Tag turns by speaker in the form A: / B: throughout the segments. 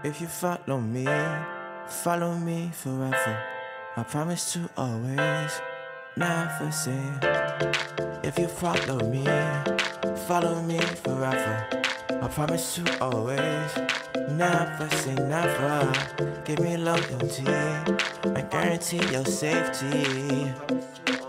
A: If you follow me forever. I promise to always never say. If you follow me forever. I promise to always never say never. Give me loyalty, I guarantee your safety.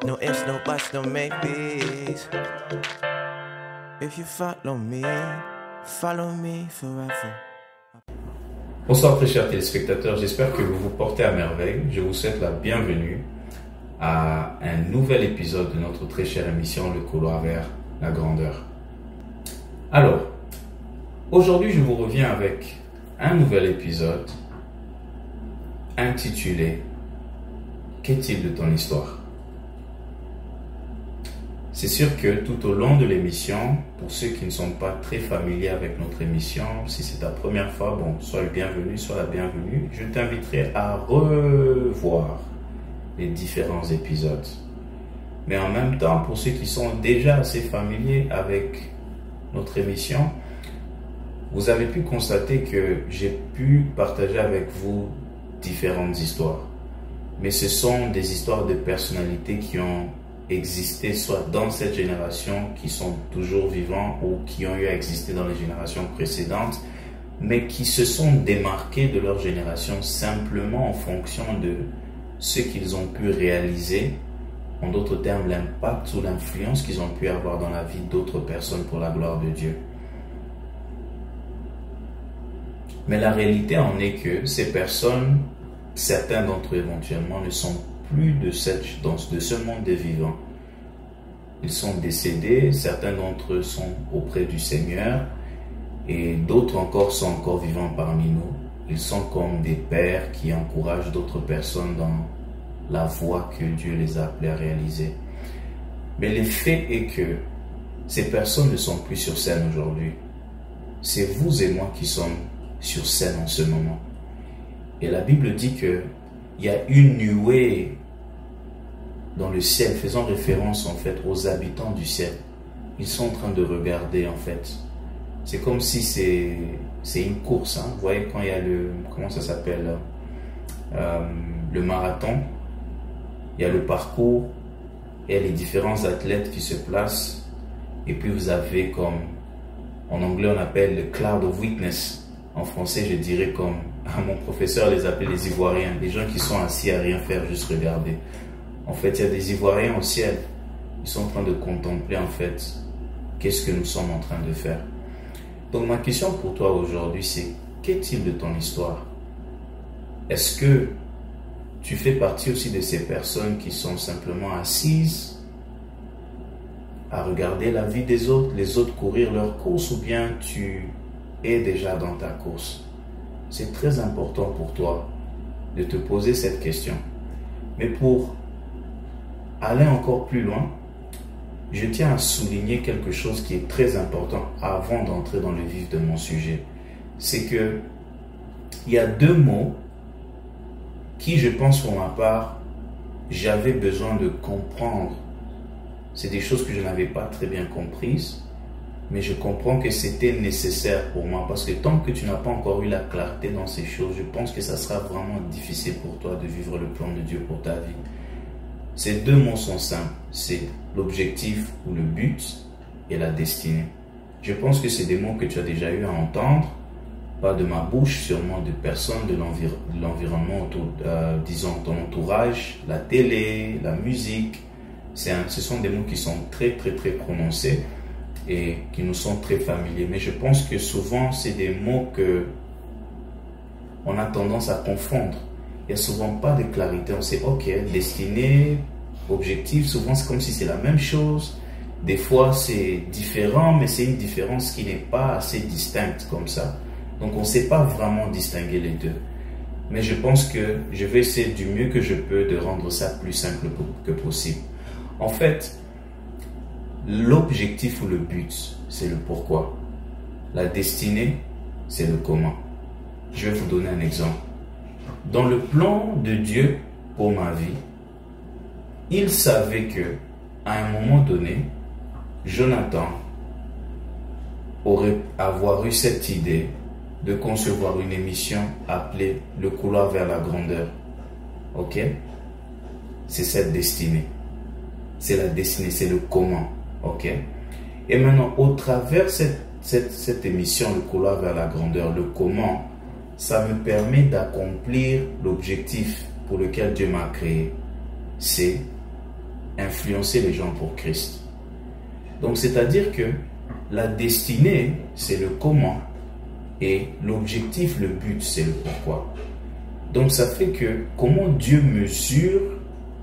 A: No ifs, no buts, no maybes. If you follow me forever.
B: Bonsoir très chers téléspectateurs, j'espère que vous vous portez à merveille. Je vous souhaite la bienvenue à un nouvel épisode de notre très chère émission Le Couloir vers la grandeur. Alors, aujourd'hui je vous reviens avec un nouvel épisode intitulé « Qu'est-il de ton histoire ?» C'est sûr que tout au long de l'émission, pour ceux qui ne sont pas très familiers avec notre émission, si c'est ta première fois, sois le bienvenu, sois la bienvenue. Je t'inviterai à revoir les différents épisodes. Mais en même temps, pour ceux qui sont déjà assez familiers avec notre émission, vous avez pu constater que j'ai pu partager avec vous différentes histoires. Mais ce sont des histoires de personnalités qui ont existé soit dans cette génération, qui sont toujours vivants ou qui ont eu à exister dans les générations précédentes, mais qui se sont démarqués de leur génération simplement en fonction de ce qu'ils ont pu réaliser, en d'autres termes l'impact ou l'influence qu'ils ont pu avoir dans la vie d'autres personnes pour la gloire de Dieu. Mais la réalité en est que ces personnes, certains d'entre eux éventuellement, ne sont plus de ce monde des vivants. Ils sont décédés, certains d'entre eux sont auprès du Seigneur et d'autres encore sont encore vivants parmi nous. Ils sont comme des pères qui encouragent d'autres personnes dans la voie que Dieu les a appelés à réaliser. Mais le fait est que ces personnes ne sont plus sur scène aujourd'hui. C'est vous et moi qui sommes sur scène en ce moment. Et la Bible dit que il y a une nuée dans le ciel, faisant référence en fait aux habitants du ciel. Ils sont en train de regarder en fait. C'est comme si c'est une course. Vous voyez quand il y a comment ça s'appelle, le marathon. Il y a le parcours, il y a les différents athlètes qui se placent. Et puis vous avez comme, en anglais on appelle le cloud of witness. En français je dirais comme, mon professeur les appelait les Ivoiriens, des gens qui sont assis à rien faire, juste regarder. En fait, il y a des Ivoiriens au ciel. Ils sont en train de contempler en fait qu'est-ce que nous sommes en train de faire. Donc ma question pour toi aujourd'hui, c'est qu'est-il de ton histoire? Est-ce que tu fais partie aussi de ces personnes qui sont simplement assises à regarder la vie des autres, les autres courir leur course, ou bien tu es déjà dans ta course? C'est très important pour toi de te poser cette question. Mais pour aller encore plus loin, je tiens à souligner quelque chose qui est très important avant d'entrer dans le vif de mon sujet. C'est que il y a deux mots qui, je pense pour ma part, j'avais besoin de comprendre. C'est des choses que je n'avais pas très bien comprises, mais je comprends que c'était nécessaire pour moi, parce que tant que tu n'as pas encore eu la clarté dans ces choses, je pense que ça sera vraiment difficile pour toi de vivre le plan de Dieu pour ta vie. Ces deux mots sont simples, c'est l'objectif ou le but et la destinée. Je pense que c'est des mots que tu as déjà eu à entendre, pas de ma bouche, sûrement de personnes de l'environnement, disons ton entourage, la télé, la musique. Ce sont des mots qui sont très très très prononcés et qui nous sont très familiers. Mais je pense que souvent, c'est des mots que on a tendance à confondre. Il n'y a souvent pas de clarité. On sait, ok, destinée, objectif, souvent c'est comme si c'est la même chose. Des fois, c'est différent, mais c'est une différence qui n'est pas assez distincte comme ça. Donc, on ne sait pas vraiment distinguer les deux. Mais je pense que je vais essayer du mieux que je peux de rendre ça plus simple que possible. En fait, l'objectif ou le but, c'est le pourquoi. La destinée, c'est le comment. Je vais vous donner un exemple. Dans le plan de Dieu pour ma vie, il savait que, à un moment donné, Jonathan aurait avoir eu cette idée de concevoir une émission appelée Le couloir vers la grandeur. Ok? C'est cette destinée. C'est la destinée, c'est le comment. Ok? Et maintenant, au travers cette émission, Le couloir vers la grandeur, le comment, ça me permet d'accomplir l'objectif pour lequel Dieu m'a créé. C'est influencer les gens pour Christ. Donc, c'est-à-dire que la destinée, c'est le comment. Et l'objectif, le but, c'est le pourquoi. Donc, ça fait que comment Dieu mesure,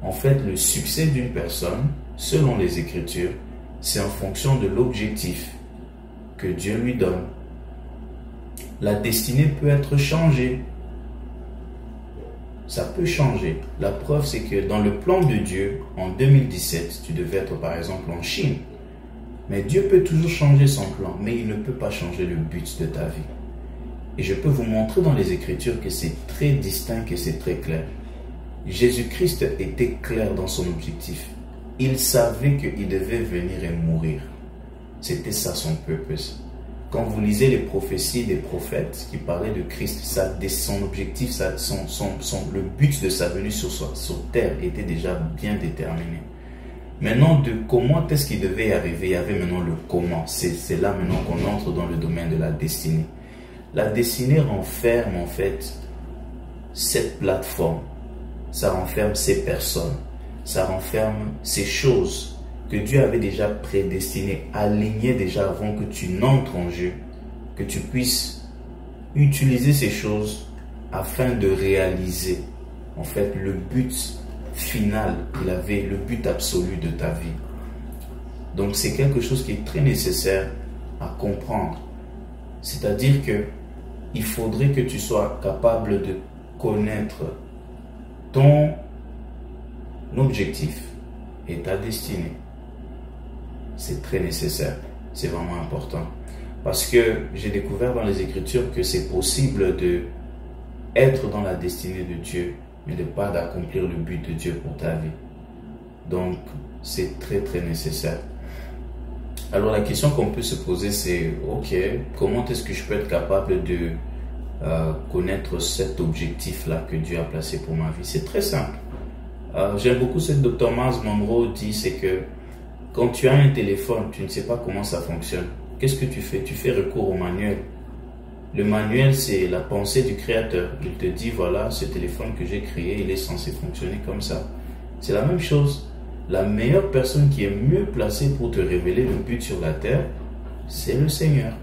B: en fait, le succès d'une personne, selon les Écritures, c'est en fonction de l'objectif que Dieu lui donne. La destinée peut être changée. Ça peut changer. La preuve, c'est que dans le plan de Dieu, en 2017, tu devais être par exemple en Chine. Mais Dieu peut toujours changer son plan, mais il ne peut pas changer le but de ta vie. Et je peux vous montrer dans les Écritures que c'est très distinct et c'est très clair. Jésus-Christ était clair dans son objectif. Il savait qu'il devait venir et mourir. C'était ça son purpose. Quand vous lisez les prophéties des prophètes qui parlaient de Christ, son objectif, le but de sa venue sur terre était déjà bien déterminé. Maintenant, de comment est-ce qu'il devait y arriver, il y avait maintenant le comment. C'est là maintenant qu'on entre dans le domaine de la destinée. La destinée renferme en fait cette plateforme. Ça renferme ces personnes. Ça renferme ces choses que Dieu avait déjà prédestinées, alignées déjà avant que tu n'entres en jeu, que tu puisses utiliser ces choses afin de réaliser en fait le but final qu'il avait, le but absolu de ta vie. Donc c'est quelque chose qui est très nécessaire à comprendre. C'est-à-dire que il faudrait que tu sois capable de connaître ton objectif et ta destinée. C'est très nécessaire, c'est vraiment important. Parce que j'ai découvert dans les Écritures que c'est possible d'être dans la destinée de Dieu, mais de pas d'accomplir le but de Dieu pour ta vie. Donc, c'est très très nécessaire. Alors la question qu'on peut se poser, c'est ok, comment est-ce que je peux être capable de connaître cet objectif-là que Dieu a placé pour ma vie? C'est très simple. J'aime beaucoup ce que Dr. Miles Monroe dit, c'est que quand tu as un téléphone, tu ne sais pas comment ça fonctionne. Qu'est-ce que tu fais? Tu fais recours au manuel. Le manuel, c'est la pensée du créateur. Il te dit, voilà, ce téléphone que j'ai créé, il est censé fonctionner comme ça. C'est la même chose. La meilleure personne qui est mieux placée pour te révéler le but sur la terre, c'est le Seigneur.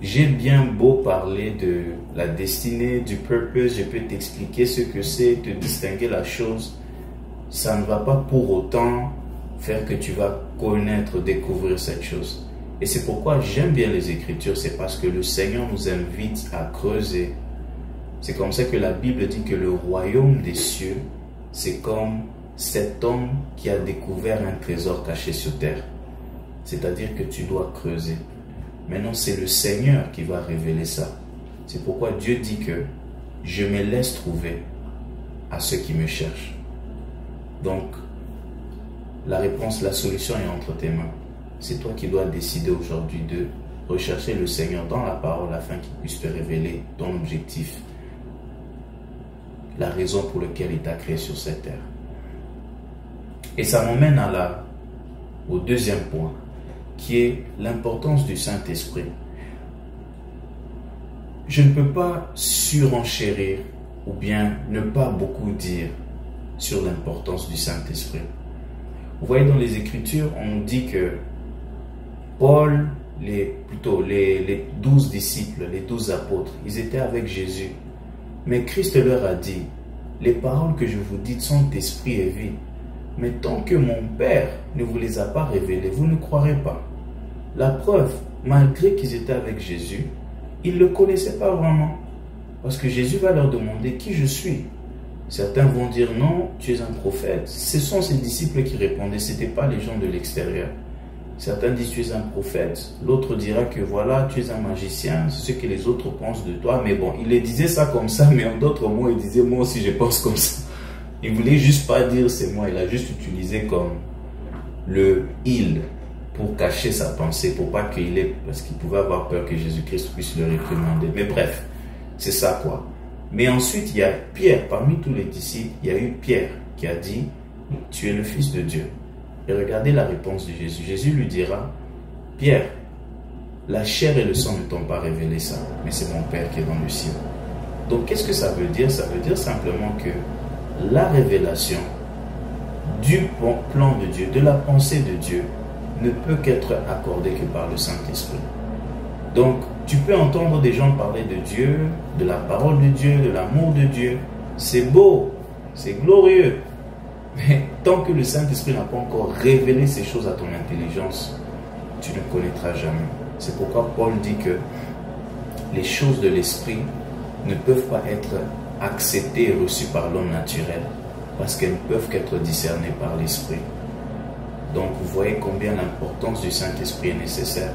B: J'ai bien beau parler de la destinée, du purpose, je peux t'expliquer ce que c'est, te distinguer la chose. Ça ne va pas pour autant faire que tu vas connaître, découvrir cette chose. Et c'est pourquoi j'aime bien les Écritures, c'est parce que le Seigneur nous invite à creuser. C'est comme ça que la Bible dit que le royaume des cieux, c'est comme cet homme qui a découvert un trésor caché sur terre. C'est-à-dire que tu dois creuser. Maintenant, c'est le Seigneur qui va révéler ça. C'est pourquoi Dieu dit que je me laisse trouver à ceux qui me cherchent. Donc, la réponse, la solution est entre tes mains. C'est toi qui dois décider aujourd'hui de rechercher le Seigneur dans la parole afin qu'il puisse te révéler ton objectif, la raison pour laquelle il t'a créé sur cette terre. Et ça m'emmène au deuxième point, qui est l'importance du Saint-Esprit. Je ne peux pas surenchérir ou bien ne pas beaucoup dire sur l'importance du Saint-Esprit. Vous voyez dans les Écritures, on dit que Paul, les 12 disciples, les 12 apôtres, ils étaient avec Jésus. Mais Christ leur a dit, les paroles que je vous dis sont esprit et vie. Mais tant que mon Père ne vous les a pas révélées, vous ne croirez pas. La preuve, malgré qu'ils étaient avec Jésus, ils ne le connaissaient pas vraiment. Parce que Jésus va leur demander qui je suis. Certains vont dire non, tu es un prophète. Ce sont ces disciples qui répondaient, ce n'étaient pas les gens de l'extérieur. Certains disent tu es un prophète, l'autre dira que voilà, tu es un magicien, c'est ce que les autres pensent de toi. Mais bon, il les disait ça comme ça, mais en d'autres mots, il disait moi aussi je pense comme ça. Il ne voulait juste pas dire c'est moi, il a juste utilisé comme le il pour cacher sa pensée, pour pas qu'il ait, parce qu'il pouvait avoir peur que Jésus-Christ puisse le réprimander. Mais bref, c'est ça quoi. Mais ensuite, il y a Pierre, parmi tous les disciples, il y a eu Pierre qui a dit, tu es le Fils de Dieu. Et regardez la réponse de Jésus. Jésus lui dira, Pierre, la chair et le sang ne t'ont pas révélé ça, mais c'est mon Père qui est dans le ciel. Donc qu'est-ce que ça veut dire? Ça veut dire simplement que la révélation du plan de Dieu, de la pensée de Dieu, ne peut qu'être accordée que par le Saint-Esprit. Donc tu peux entendre des gens parler de Dieu, de la parole de Dieu, de l'amour de Dieu. C'est beau, c'est glorieux. Mais tant que le Saint-Esprit n'a pas encore révélé ces choses à ton intelligence, tu ne connaîtras jamais. C'est pourquoi Paul dit que les choses de l'Esprit ne peuvent pas être acceptées et reçues par l'homme naturel, parce qu'elles ne peuvent qu'être discernées par l'Esprit. Donc vous voyez combien l'importance du Saint-Esprit est nécessaire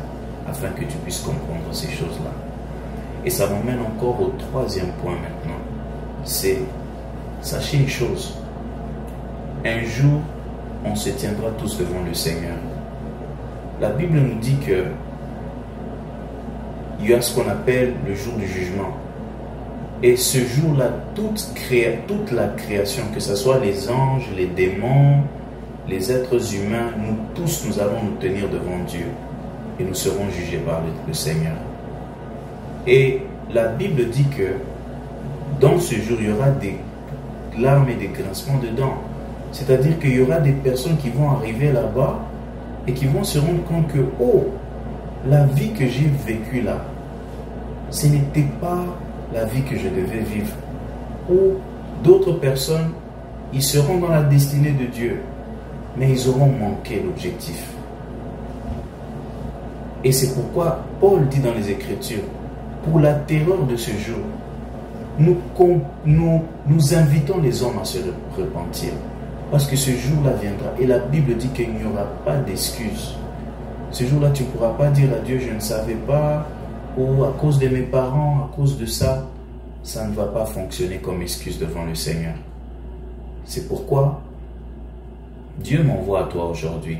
B: afin que tu puisses comprendre ces choses-là. Et ça m'emmène encore au troisième point maintenant. C'est, sachez une chose, un jour, on se tiendra tous devant le Seigneur. La Bible nous dit que il y a ce qu'on appelle le jour du jugement. Et ce jour-là, toute la création, que ce soit les anges, les démons, les êtres humains, nous tous, nous allons nous tenir devant Dieu et nous serons jugés par le Seigneur. Et la Bible dit que dans ce jour, il y aura des larmes et des grincements de dents. C'est-à-dire qu'il y aura des personnes qui vont arriver là-bas et qui vont se rendre compte que, oh, la vie que j'ai vécue là, ce n'était pas la vie que je devais vivre. Ou d'autres personnes, ils seront dans la destinée de Dieu, mais ils auront manqué l'objectif. Et c'est pourquoi Paul dit dans les Écritures, pour la terreur de ce jour, nous invitons les hommes à se repentir. Parce que ce jour-là viendra. Et la Bible dit qu'il n'y aura pas d'excuses. Ce jour-là, tu ne pourras pas dire à Dieu, je ne savais pas, ou à cause de mes parents, à cause de ça. Ça ne va pas fonctionner comme excuse devant le Seigneur. C'est pourquoi Dieu m'envoie à toi aujourd'hui.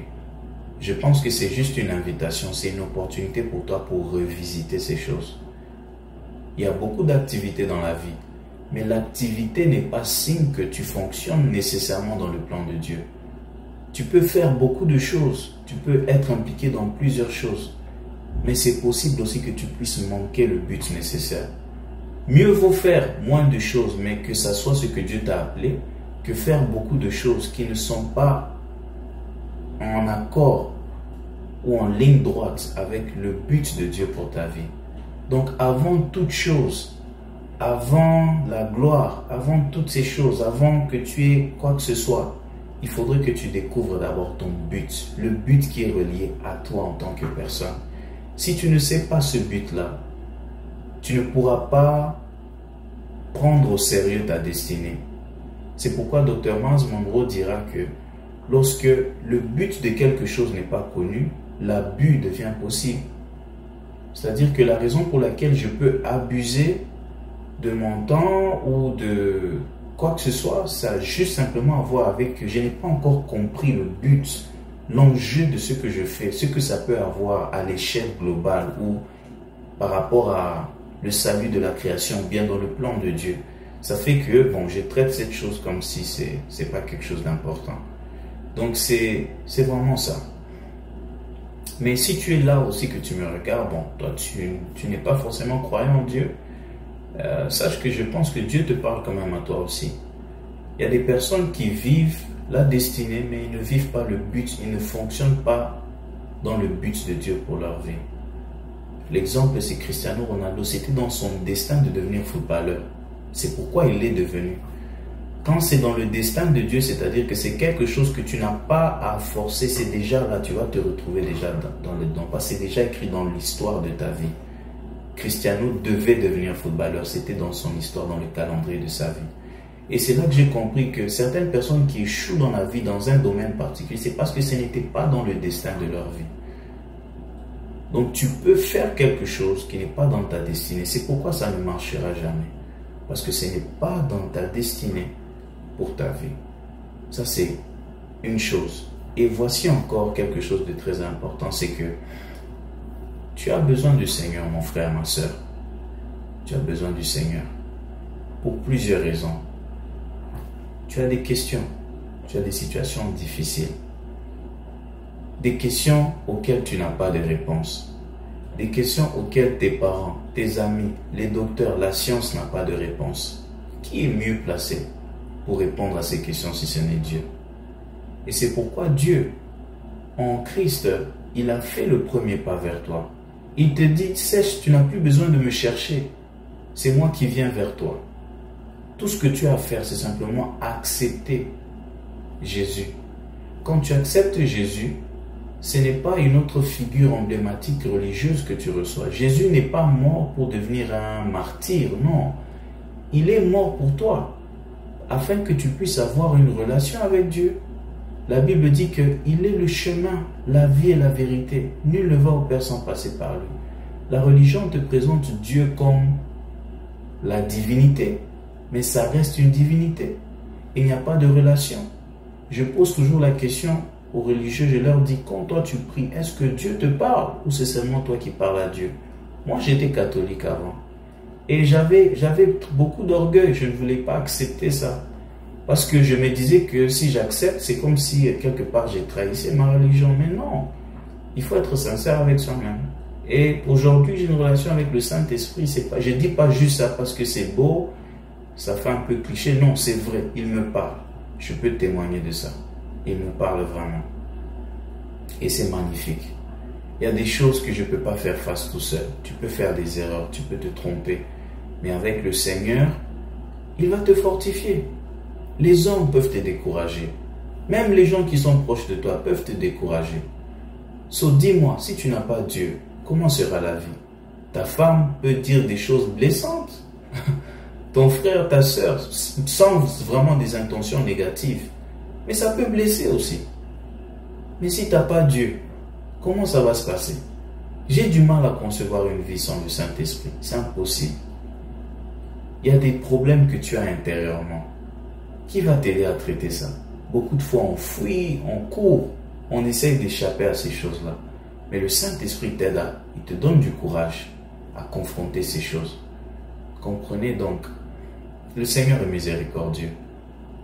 B: Je pense que c'est juste une invitation, c'est une opportunité pour toi pour revisiter ces choses. Il y a beaucoup d'activités dans la vie. Mais l'activité n'est pas signe que tu fonctionnes nécessairement dans le plan de Dieu. Tu peux faire beaucoup de choses, tu peux être impliqué dans plusieurs choses, mais c'est possible aussi que tu puisses manquer le but nécessaire. Mieux vaut faire moins de choses, mais que ça soit ce que Dieu t'a appelé, que faire beaucoup de choses qui ne sont pas en accord ou en ligne droite avec le but de Dieu pour ta vie. Donc avant toute chose, avant la gloire, avant toutes ces choses, avant que tu aies quoi que ce soit, il faudrait que tu découvres d'abord ton but, le but qui est relié à toi en tant que personne. Si tu ne sais pas ce but-là, tu ne pourras pas prendre au sérieux ta destinée. C'est pourquoi Dr. Myles Munroe dira que lorsque le but de quelque chose n'est pas connu, l'abus devient possible. C'est-à-dire que la raison pour laquelle je peux abuser de mon temps ou de quoi que ce soit, ça a juste simplement à voir avec que je n'ai pas encore compris le but, l'enjeu de ce que je fais, ce que ça peut avoir à l'échelle globale ou par rapport à le salut de la création, bien dans le plan de Dieu. Ça fait que, bon, je traite cette chose comme si c'est pas quelque chose d'important. Donc c'est vraiment ça. Mais si tu es là aussi que tu me regardes, bon, toi tu n'es pas forcément croyant en Dieu, sache que je pense que Dieu te parle quand même à toi aussi. Il y a des personnes qui vivent la destinée, mais ils ne vivent pas le but, ils ne fonctionnent pas dans le but de Dieu pour leur vie. L'exemple, c'est Cristiano Ronaldo, c'était dans son destin de devenir footballeur. C'est pourquoi il l'est devenu. Quand c'est dans le destin de Dieu, c'est-à-dire que c'est quelque chose que tu n'as pas à forcer, c'est déjà là, tu vas te retrouver déjà dans parce que c'est déjà écrit dans l'histoire de ta vie. Cristiano devait devenir footballeur, c'était dans son histoire, dans le calendrier de sa vie. Et c'est là que j'ai compris que certaines personnes qui échouent dans la vie, dans un domaine particulier, c'est parce que ce n'était pas dans le destin de leur vie. Donc tu peux faire quelque chose qui n'est pas dans ta destinée. C'est pourquoi ça ne marchera jamais. Parce que ce n'est pas dans ta destinée pour ta vie. Ça c'est une chose. Et voici encore quelque chose de très important, c'est que tu as besoin du Seigneur, mon frère, ma soeur. Tu as besoin du Seigneur pour plusieurs raisons. Tu as des questions, tu as des situations difficiles, des questions auxquelles tu n'as pas de réponse, des questions auxquelles tes parents, tes amis, les docteurs, la science n'a pas de réponse. Qui est mieux placé pour répondre à ces questions si ce n'est Dieu? Et c'est pourquoi Dieu, en Christ, il a fait le premier pas vers toi. Il te dit, sèche, tu n'as plus besoin de me chercher. C'est moi qui viens vers toi. Tout ce que tu as à faire, c'est simplement accepter Jésus. Quand tu acceptes Jésus, ce n'est pas une autre figure emblématique religieuse que tu reçois. Jésus n'est pas mort pour devenir un martyr, non. Il est mort pour toi, afin que tu puisses avoir une relation avec Dieu. La Bible dit qu'il est le chemin, la vie et la vérité. Nul ne va au Père sans passer par lui. La religion te présente Dieu comme la divinité, mais ça reste une divinité. Il n'y a pas de relation. Je pose toujours la question aux religieux, je leur dis, quand toi tu pries, est-ce que Dieu te parle ou c'est seulement toi qui parles à Dieu? Moi j'étais catholique avant et j'avais beaucoup d'orgueil, je ne voulais pas accepter ça. Parce que je me disais que si j'accepte, c'est comme si quelque part j'ai trahi ma religion. Mais non, il faut être sincère avec soi-même. Et aujourd'hui, j'ai une relation avec le Saint-Esprit. Je ne dis pas juste ça parce que c'est beau, ça fait un peu cliché. Non, c'est vrai, il me parle. Je peux témoigner de ça. Il me parle vraiment. Et c'est magnifique. Il y a des choses que je ne peux pas faire face tout seul. Tu peux faire des erreurs, tu peux te tromper. Mais avec le Seigneur, il va te fortifier. Les hommes peuvent te décourager. Même les gens qui sont proches de toi peuvent te décourager. So, dis-moi, si tu n'as pas Dieu, comment sera la vie? Ta femme peut dire des choses blessantes. Ton frère, ta soeur, sans vraiment des intentions négatives. Mais ça peut blesser aussi. Mais si tu n'as pas Dieu, comment ça va se passer? J'ai du mal à concevoir une vie sans le Saint-Esprit. C'est impossible. Il y a des problèmes que tu as intérieurement. Qui va t'aider à traiter ça? Beaucoup de fois, on fuit, on court, on essaye d'échapper à ces choses-là. Mais le Saint-Esprit t'aide, il te donne du courage à confronter ces choses. Comprenez donc, le Seigneur est miséricordieux.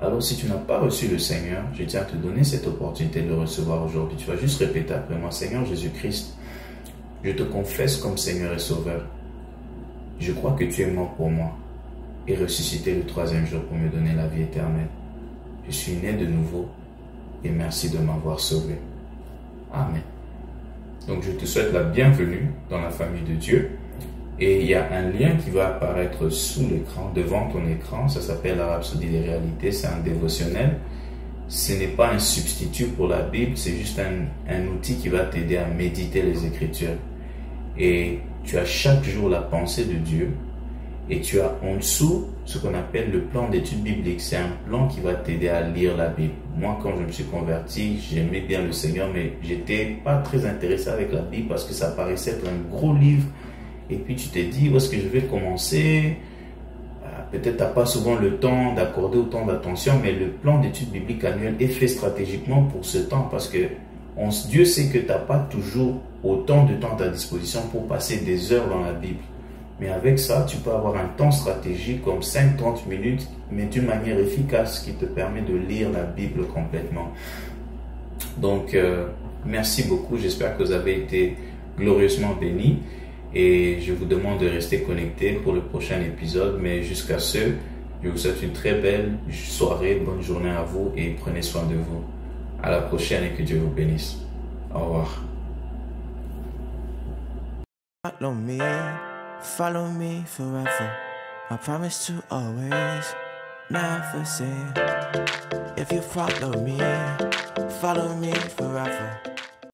B: Alors si tu n'as pas reçu le Seigneur, je tiens à te donner cette opportunité de le recevoir aujourd'hui. Tu vas juste répéter après moi, Seigneur Jésus-Christ, je te confesse comme Seigneur et Sauveur. Je crois que tu es mort pour moi et ressuscité le 3e jour pour me donner la vie éternelle. Je suis né de nouveau et merci de m'avoir sauvé. Amen. Donc je te souhaite la bienvenue dans la famille de Dieu. Et il y a un lien qui va apparaître sous l'écran, devant ton écran. Ça s'appelle la Rhapsodie des réalités. C'est un dévotionnel. Ce n'est pas un substitut pour la Bible. C'est juste un outil qui va t'aider à méditer les Écritures. Et tu as chaque jour la pensée de Dieu. Et tu as en dessous ce qu'on appelle le plan d'études bibliques. C'est un plan qui va t'aider à lire la Bible. Moi, quand je me suis converti, j'aimais bien le Seigneur, mais j'étais pas très intéressé avec la Bible parce que ça paraissait être un gros livre. Et puis tu t'es dit, où est-ce que je vais commencer? Peut-être tu n'as pas souvent le temps d'accorder autant d'attention, mais le plan d'études bibliques annuel est fait stratégiquement pour ce temps parce que Dieu sait que tu n'as pas toujours autant de temps à ta disposition pour passer des heures dans la Bible. Mais avec ça, tu peux avoir un temps stratégique comme 5-30 minutes, mais d'une manière efficace qui te permet de lire la Bible complètement. Donc, merci beaucoup. J'espère que vous avez été glorieusement bénis. Et je vous demande de rester connectés pour le prochain épisode. Mais jusqu'à ce, je vous souhaite une très belle soirée, bonne journée à vous et prenez soin de vous. À la prochaine et que Dieu vous bénisse. Au revoir.
A: Follow me forever. I promise to always never say. If you follow me forever.